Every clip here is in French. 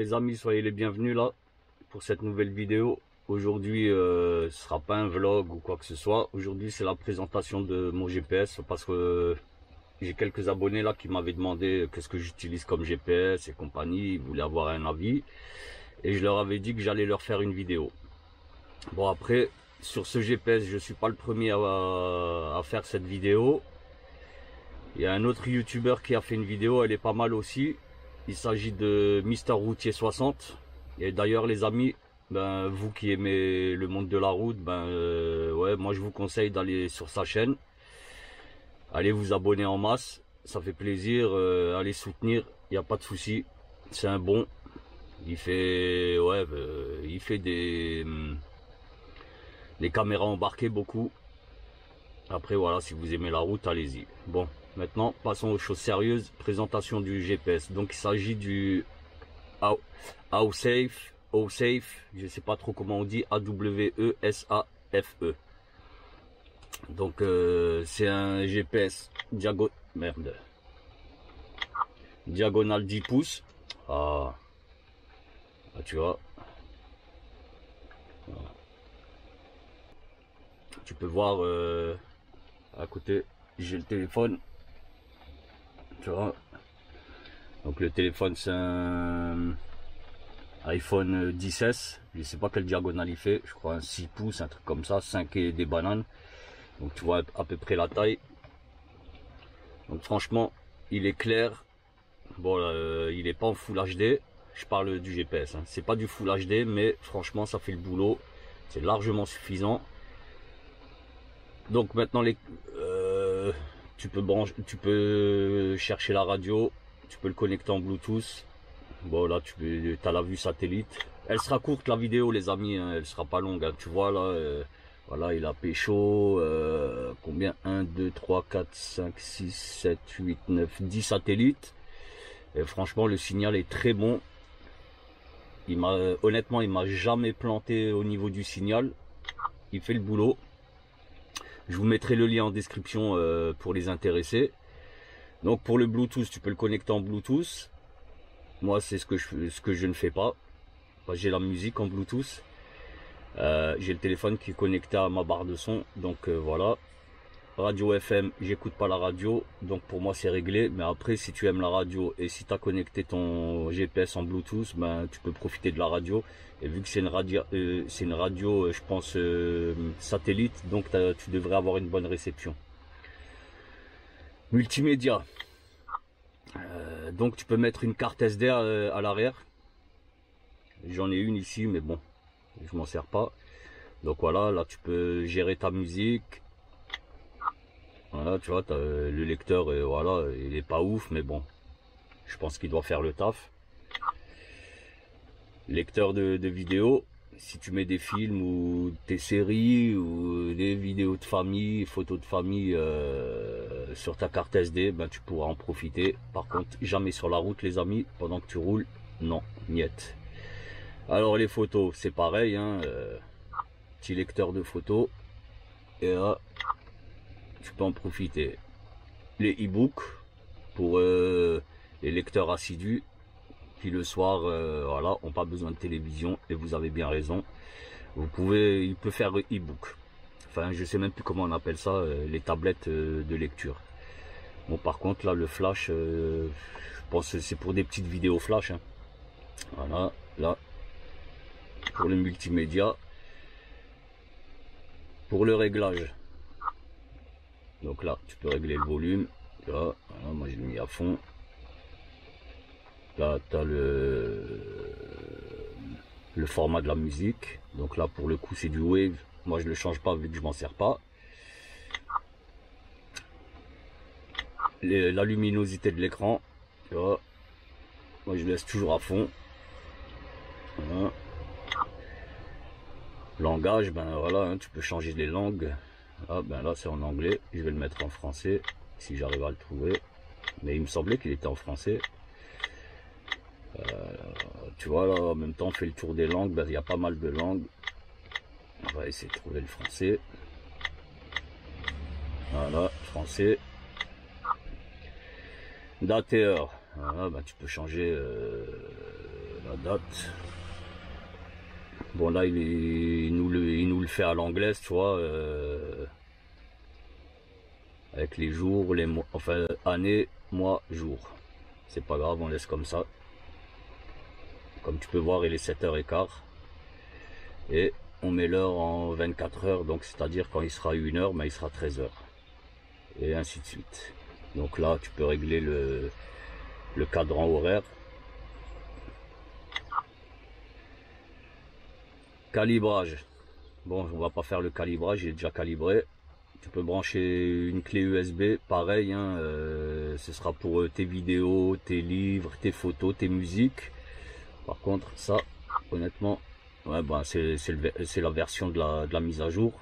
les amis, soyez les bienvenus là pour cette nouvelle vidéo. Aujourd'hui, ce sera pas un vlog ou quoi que ce soit. Aujourd'hui, c'est la présentation de mon GPS parce que j'ai quelques abonnés là qui m'avaient demandé qu'est-ce que j'utilise comme GPS et compagnie. Ils voulaient avoir un avis et je leur avais dit que j'allais leur faire une vidéo. Bon, après, sur ce GPS, je suis pas le premier à faire cette vidéo. Il y a un autre youtubeur qui a fait une vidéo, elle est pas mal aussi. Il s'agit de Mister Routier 60. Et d'ailleurs les amis, ben vous qui aimez le monde de la route, ouais, moi je vous conseille d'aller sur sa chaîne. Allez vous abonner en masse, ça fait plaisir, allez soutenir, il n'y a pas de souci. C'est un bon. Il fait il fait des caméras embarquées beaucoup. Après voilà, si vous aimez la route, allez-y. Bon, maintenant passons aux choses sérieuses. Présentation du GPS. Donc il s'agit du AWSAFE, je sais pas trop comment on dit, AWESAFE. Donc c'est un GPS diagonale 10 pouces. Tu vois. Tu peux voir à côté, j'ai le téléphone. Tu vois. Donc le téléphone c'est un iPhone 10S, je sais pas quelle diagonale il fait, je crois un 6 pouces, un truc comme ça, 5 et des bananes. Donc tu vois à peu près la taille. Donc franchement, il est clair. Bon, il est pas en Full HD. Je parle du GPS, hein. C'est pas du Full HD, mais franchement, ça fait le boulot. C'est largement suffisant. Donc maintenant, tu peux chercher la radio, tu peux le connecter en Bluetooth. Bon là, tu as la vue satellite. Elle sera courte la vidéo les amis, hein. Elle sera pas longue, hein. Tu vois là, voilà, il a pécho, combien, 1, 2, 3, 4, 5, 6, 7, 8, 9, 10 satellites. Et franchement le signal est très bon. Honnêtement, il m'a jamais planté au niveau du signal. Il fait le boulot. Je vous mettrai le lien en description pour les intéressés. Donc pour le Bluetooth, tu peux le connecter en Bluetooth. Moi c'est ce que je ne fais pas. J'ai la musique en Bluetooth. J'ai le téléphone qui est connecté à ma barre de son. Donc voilà. Radio FM, j'écoute pas la radio, donc pour moi c'est réglé. Mais après, si tu aimes la radio et si tu as connecté ton GPS en Bluetooth, ben tu peux profiter de la radio. Et vu que c'est une radio, je pense satellite, donc tu devrais avoir une bonne réception. Multimédia, donc tu peux mettre une carte SD à l'arrière. J'en ai une ici, mais bon, je m'en sers pas. Donc voilà, là tu peux gérer ta musique. Voilà, tu vois, le lecteur, voilà, il est pas ouf, mais bon, je pense qu'il doit faire le taf. Lecteur de vidéos, si tu mets des films ou des séries ou des vidéos de famille, photos de famille sur ta carte SD, ben tu pourras en profiter. Par contre, jamais sur la route, les amis, pendant que tu roules, non, niet. Alors les photos, c'est pareil, hein, petit lecteur de photos, et là, tu peux en profiter. Les e-books pour les lecteurs assidus qui le soir voilà, ont pas besoin de télévision, et vous avez bien raison. Il peut faire e-book. Enfin, je sais même plus comment on appelle ça, les tablettes de lecture. Bon, par contre là, le flash, je pense que c'est pour des petites vidéos flash, hein. Voilà, là pour le multimédia, pour le réglage. Donc là, tu peux régler le volume. Là, voilà, moi je l'ai mis à fond. Là, tu as le format de la musique. Donc là, pour le coup, c'est du wave. Moi, je le change pas vu que je m'en sers pas. La luminosité de l'écran, tu vois. Moi, je laisse toujours à fond. Voilà. Langage, ben voilà, hein, tu peux changer les langues. Ah, ben là, c'est en anglais. Je vais le mettre en français si j'arrive à le trouver. Mais il me semblait qu'il était en français. Tu vois, là, en même temps, on fait le tour des langues. Ben, il y a pas mal de langues. On va essayer de trouver le français. Voilà, français. Date et heure. Voilà, ben, tu peux changer la date. Bon là il nous le fait à l'anglaise, tu vois, avec les jours, les mois, enfin année, mois, jour. C'est pas grave, on laisse comme ça. Comme tu peux voir, il est 7h15. Et on met l'heure en 24 heures, donc c'est-à-dire quand il sera 1h, ben, il sera 13h. Et ainsi de suite. Donc là, tu peux régler le cadran horaire. Calibrage. Bon, on va pas faire le calibrage, il est déjà calibré. Tu peux brancher une clé USB, pareil, hein, ce sera pour tes vidéos, tes livres, tes photos, tes musiques. Par contre, ça, honnêtement, ouais, bah, c'est la version de la mise à jour.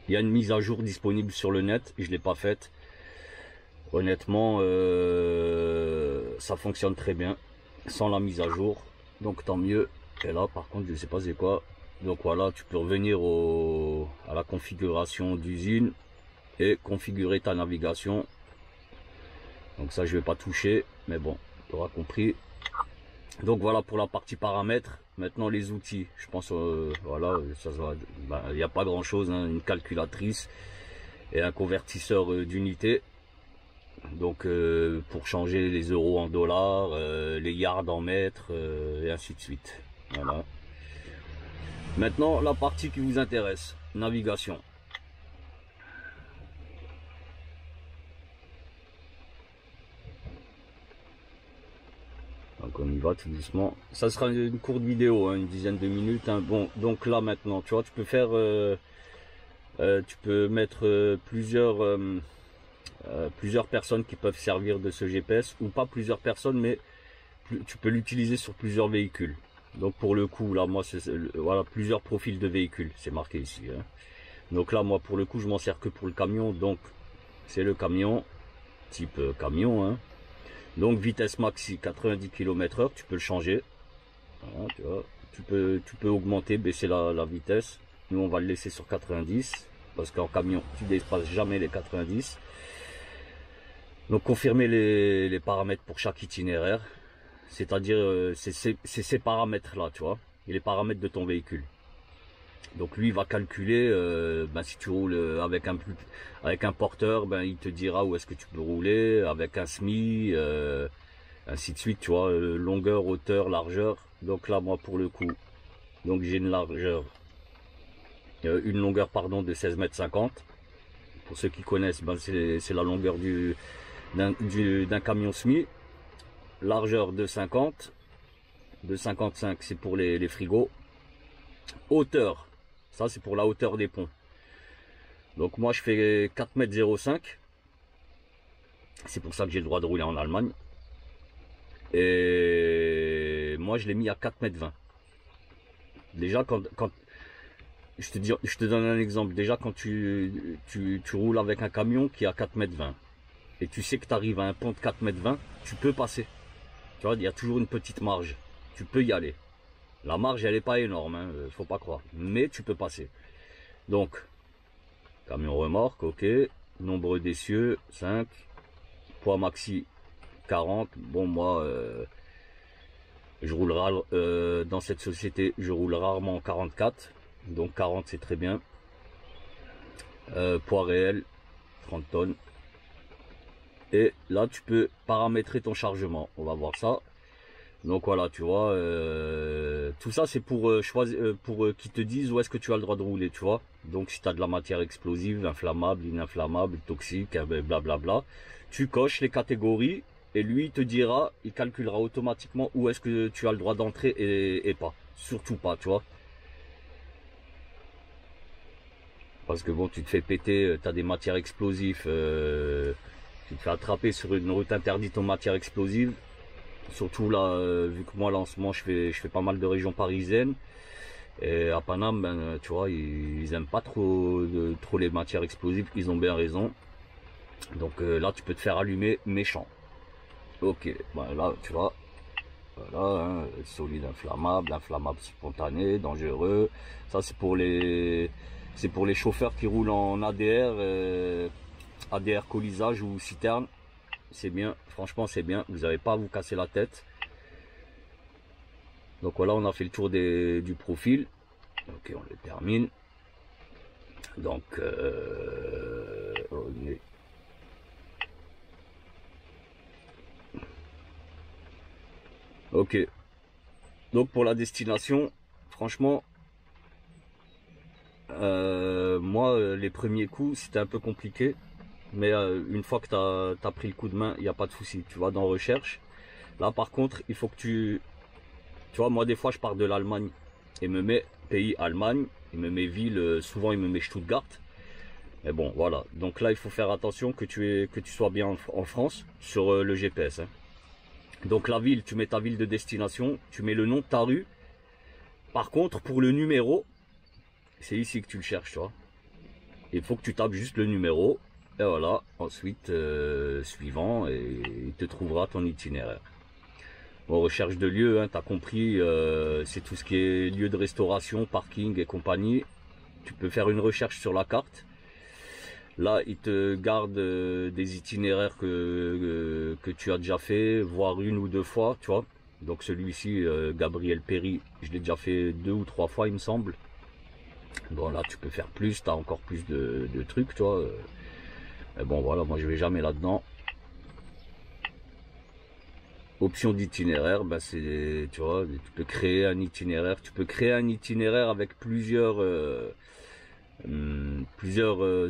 Il y a une mise à jour disponible sur le net, je l'ai pas faite. Honnêtement, ça fonctionne très bien, sans la mise à jour, donc tant mieux. Et là, par contre, je sais pas c'est quoi. Donc voilà, tu peux revenir à la configuration d'usine et configurer ta navigation. Donc ça, je vais pas toucher, mais bon, tu auras compris. Donc voilà pour la partie paramètres. Maintenant les outils, je pense, voilà, ça va. Il n'y a pas grand chose, hein, une calculatrice et un convertisseur d'unité. Donc pour changer les euros en dollars, les yards en mètres, et ainsi de suite. Voilà. Maintenant, la partie qui vous intéresse, navigation. Donc on y va tout doucement. Ça sera une courte vidéo, hein, une dizaine de minutes. Hein. Bon, donc là maintenant, tu vois, tu peux faire, tu peux mettre plusieurs personnes qui peuvent servir de ce GPS, ou pas plusieurs personnes, mais tu peux l'utiliser sur plusieurs véhicules. Donc pour le coup, là, moi, voilà, plusieurs profils de véhicules, c'est marqué ici. Hein. Donc là, moi, pour le coup, je m'en sers que pour le camion. Donc, c'est le camion, type camion. Hein. Donc, vitesse maxi, 90 km/h, tu peux le changer. Voilà, tu vois. Tu peux augmenter, baisser la vitesse. Nous, on va le laisser sur 90. Parce qu'en camion, tu ne dépasses jamais les 90. Donc, confirmer les paramètres pour chaque itinéraire. C'est-à-dire, c'est ces paramètres-là, tu vois. Et les paramètres de ton véhicule. Donc lui il va calculer, ben, si tu roules avec un porteur, ben, il te dira où est-ce que tu peux rouler, avec un SMI, ainsi de suite, tu vois, longueur, hauteur, largeur. Donc là moi pour le coup, donc j'ai une largeur, une longueur pardon de 16,50 m. Pour ceux qui connaissent, ben, c'est la longueur d'un camion SMI. Largeur de 50, de 55 c'est pour les frigos. Hauteur, ça c'est pour la hauteur des ponts. Donc moi je fais 4,05 m. C'est pour ça que j'ai le droit de rouler en Allemagne. Et moi je l'ai mis à 4,20 m. Déjà quand je te donne un exemple. Déjà quand tu roules avec un camion qui est à 4,20 m et tu sais que tu arrives à un pont de 4,20 m, tu peux passer. Tu vois, il y a toujours une petite marge. Tu peux y aller. La marge elle n'est pas énorme, hein, faut pas croire. Mais tu peux passer. Donc camion remorque, ok. Nombre d'essieux, 5. Poids maxi, 40. Bon, moi, je roule dans cette société, je roule rarement 44. Donc 40, c'est très bien. Poids réel, 30 tonnes. Et là, tu peux paramétrer ton chargement. On va voir ça. Donc voilà, tu vois, tout ça c'est pour choisir, qu'ils te disent où est-ce que tu as le droit de rouler, tu vois. Donc si tu as de la matière explosive, inflammable, ininflammable, toxique, blablabla, tu coches les catégories et lui il te dira, il calculera automatiquement où est-ce que tu as le droit d'entrer et pas. Surtout pas, tu vois. Parce que bon, tu te fais péter, tu as des matières explosives, tu te fais attraper sur une route interdite aux matières explosives. Surtout là, vu que moi là en ce moment je fais pas mal de régions parisiennes. Et à Paname, ben, tu vois, ils aiment pas trop les matières explosives, ils ont bien raison. Donc là tu peux te faire allumer méchant. Ok, ben, là tu vois, voilà, hein, solide inflammable, inflammable spontané, dangereux. Ça c'est pour les chauffeurs qui roulent en ADR, ADR colisage ou citerne. C'est bien, franchement c'est bien, vous n'avez pas à vous casser la tête. Donc voilà, on a fait le tour du profil. Ok, on le termine. Donc, ok. Donc pour la destination, franchement, moi, les premiers coups, c'était un peu compliqué. Mais une fois que tu as pris le coup de main, il n'y a pas de souci. Tu vas dans recherche. Là, par contre, il faut que tu vois, moi, des fois, je pars de l'Allemagne et me met pays Allemagne. Il me met ville, souvent, il me met Stuttgart. Mais bon, voilà. Donc là, il faut faire attention que tu sois bien en France sur le GPS. Hein. Donc la ville, tu mets ta ville de destination, tu mets le nom de ta rue. Par contre, pour le numéro, c'est ici que tu le cherches, tu vois. Il faut que tu tapes juste le numéro. Et voilà, ensuite, suivant, et il te trouvera ton itinéraire. Bon, recherche de lieu, hein, tu as compris, c'est tout ce qui est lieu de restauration, parking et compagnie. Tu peux faire une recherche sur la carte. Là, il te garde des itinéraires que tu as déjà fait, voire une ou deux fois, tu vois. Donc celui-ci, Gabriel Péry, je l'ai déjà fait 2 ou 3 fois, il me semble. Bon, là, tu peux faire plus, tu as encore plus de trucs, tu vois. Mais bon, voilà, moi, je vais jamais là-dedans. Option d'itinéraire, ben c'est, tu vois, tu peux créer un itinéraire. Tu peux créer un itinéraire avec plusieurs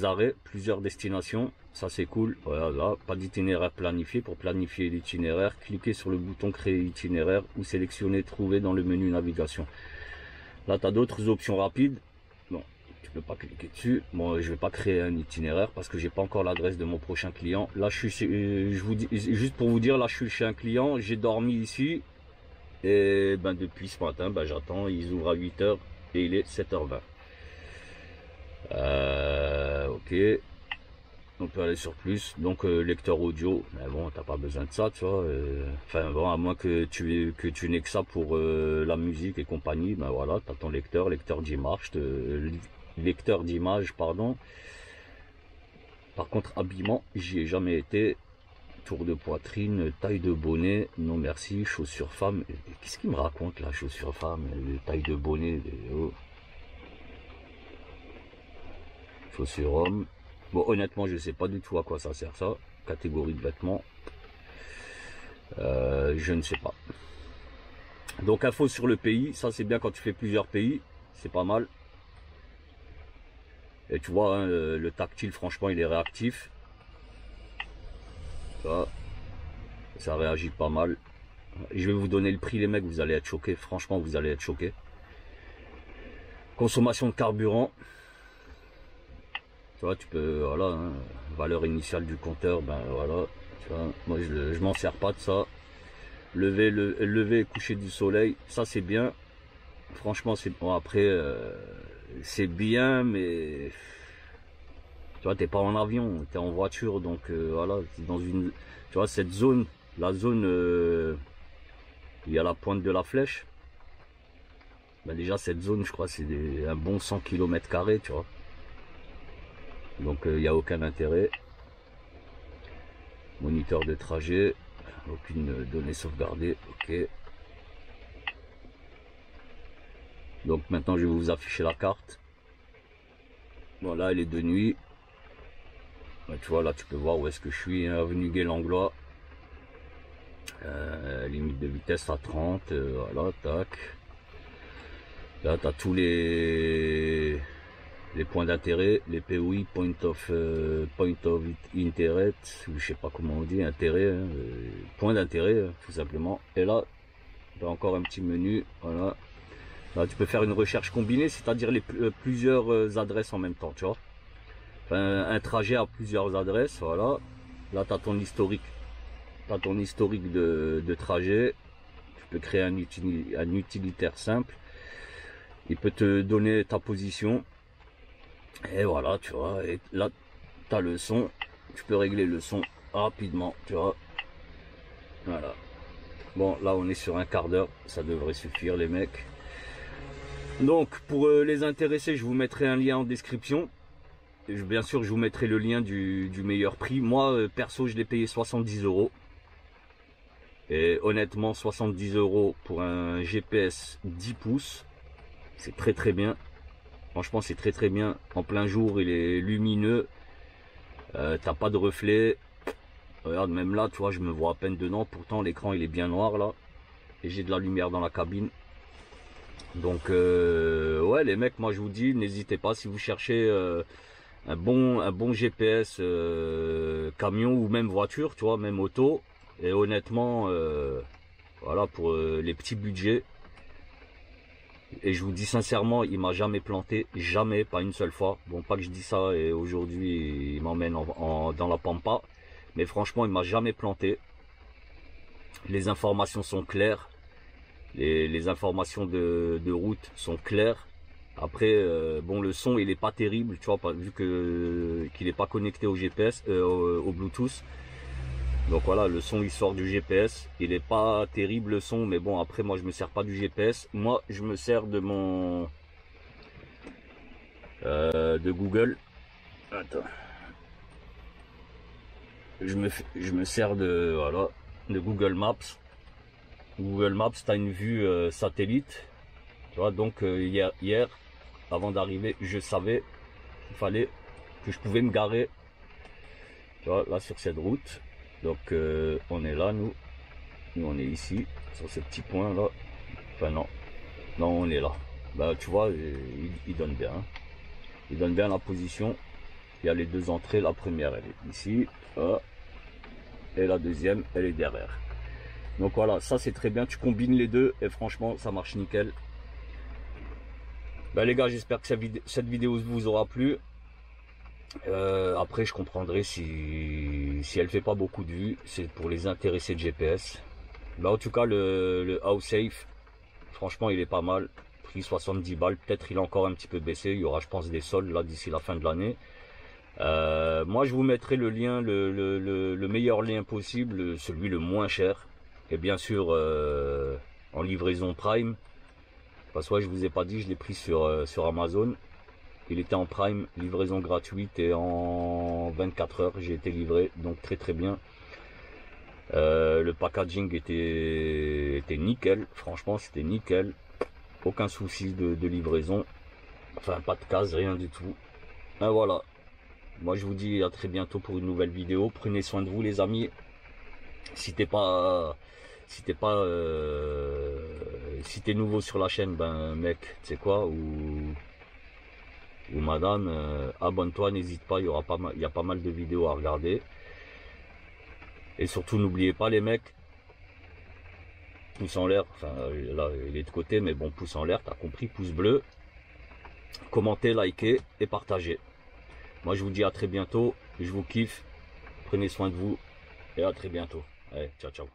arrêts, plusieurs destinations. Ça, c'est cool. Voilà, là, pas d'itinéraire planifié. Pour planifier l'itinéraire, cliquez sur le bouton créer itinéraire ou sélectionnez trouver dans le menu navigation. Là, tu as d'autres options rapides. Bon, tu peux pas cliquer dessus. Bon, je vais pas créer un itinéraire parce que j'ai pas encore l'adresse de mon prochain client. Là, je vous dis, juste pour vous dire, là, je suis chez un client. J'ai dormi ici. Et ben, depuis ce matin, ben, j'attends. Ils ouvrent à 8 h et il est 7 h 20. Ok. On peut aller sur plus. Donc, lecteur audio. Mais bon, t'as pas besoin de ça, tu vois. Enfin, bon, à moins que tu n'aies que ça pour la musique et compagnie. Ben voilà, t'as ton lecteur d'image, lecteur d'image, pardon. Par contre, habillement, j'y ai jamais été. Tour de poitrine, taille de bonnet, non merci, chaussures femme. Qu'est-ce qu'il me raconte là, chaussures femme, taille de bonnet, oh. Chaussures homme. Bon, honnêtement, je sais pas du tout à quoi ça sert ça. Catégorie de vêtements. Je ne sais pas. Donc, info sur le pays. Ça, c'est bien quand tu fais plusieurs pays. C'est pas mal. Et tu vois, hein, le tactile, franchement, il est réactif. Ça réagit pas mal. Je vais vous donner le prix, les mecs. Vous allez être choqués. Franchement, vous allez être choqués. Consommation de carburant. Tu vois, tu peux, voilà, hein, valeur initiale du compteur, ben voilà, tu vois, moi je m'en sers pas de ça. Lever et coucher du soleil, ça c'est bien. Franchement, c'est bon. Après, c'est bien, mais tu vois, t'es pas en avion, t'es en voiture, donc voilà, c'est dans une, tu vois, cette zone, la zone, il y a la pointe de la flèche. Ben déjà, cette zone, je crois, c'est un bon 100 km², tu vois. Donc il n'y a aucun intérêt. Moniteur de trajet, aucune donnée sauvegardée, ok. Donc maintenant je vais vous afficher la carte. Voilà, elle est de nuit. Tu vois, là tu peux voir où est-ce que je suis, hein, avenue Gué-Langlois. Limite de vitesse à 30, voilà, tac. Là tu as tous les points d'intérêt, les POI, point of interest, ou je sais pas comment on dit, intérêt, hein, point d'intérêt, hein, tout simplement. Et là, tu as encore un petit menu, voilà. Là, tu peux faire une recherche combinée, c'est-à-dire plusieurs adresses en même temps, tu vois. Enfin, un trajet à plusieurs adresses, voilà. Là, tu as ton historique. Tu as ton historique de trajet. Tu peux créer un utilitaire simple. Il peut te donner ta position. Et voilà, tu vois, et là, tu as le son, tu peux régler le son rapidement, tu vois. Voilà. Bon, là, on est sur un quart d'heure, ça devrait suffire, les mecs. Donc, pour les intéressés, je vous mettrai un lien en description. Et bien sûr, je vous mettrai le lien du meilleur prix. Moi, perso, je l'ai payé 70 €. Et honnêtement, 70 € pour un GPS 10 pouces, c'est très bien. Franchement, c'est très bien. En plein jour, il est lumineux. T'as pas de reflet. Regarde, même là, tu vois, je me vois à peine dedans. Pourtant, l'écran, il est bien noir là. Et j'ai de la lumière dans la cabine. Donc, ouais, les mecs, moi, je vous dis, n'hésitez pas si vous cherchez un bon GPS camion ou même voiture, tu vois, même auto. Et honnêtement, voilà, pour les petits budgets. Et je vous dis sincèrement, il m'a jamais planté, jamais, pas une seule fois. Bon, pas que je dis ça et aujourd'hui il m'emmène dans la pampa, mais franchement il m'a jamais planté. Les informations sont claires, les informations de route sont claires. Après, bon, le son il est pas terrible, tu vois, vu qu'il est pas connecté au GPS, au Bluetooth. Donc voilà, le son il sort du GPS, il est pas terrible le son, mais bon, après moi je me sers pas du GPS, moi je me sers de mon de Google. Attends, je me sers de, voilà, de Google Maps. Google Maps, tu as une vue satellite, tu vois. Donc hier avant d'arriver, je savais qu'il fallait que je pouvais me garer, tu vois, là sur cette route. Donc on est là, nous on est ici sur ce petit point là. Enfin non, on est là. Bah tu vois, il donne bien, hein. Il donne bien la position. Il y a les deux entrées, la première elle est ici, et la deuxième elle est derrière. Donc voilà, ça c'est très bien, tu combines les deux et franchement ça marche nickel. Ben les gars, j'espère que cette vidéo vous aura plu. Après je comprendrai si elle fait pas beaucoup de vues, c'est pour les intéressés de GPS. Ben, en tout cas le House Safe, franchement il est pas mal. Prix 70 balles, peut-être il a encore un petit peu baissé, il y aura je pense des soldes là d'ici la fin de l'année. Moi je vous mettrai le lien, le meilleur lien possible, celui le moins cher. Et bien sûr en livraison Prime. Parce que ouais, je vous ai pas dit, je l'ai pris sur Amazon. Il était en Prime, livraison gratuite et en 24 heures j'ai été livré. Donc très bien. Le packaging était nickel. Franchement c'était nickel. Aucun souci de livraison. Enfin pas de casse, rien du tout. Et voilà. Moi je vous dis à très bientôt pour une nouvelle vidéo. Prenez soin de vous les amis. Si t'es nouveau sur la chaîne, ben mec, tu sais quoi, ou madame, abonne-toi, n'hésite pas, il y a pas mal de vidéos à regarder. Et surtout n'oubliez pas les mecs, pouce en l'air, enfin là il est de côté, mais bon, pouce en l'air, t'as compris, pouce bleu, commentez, likez et partagez. Moi je vous dis à très bientôt, je vous kiffe, prenez soin de vous et à très bientôt. Allez, ciao ciao.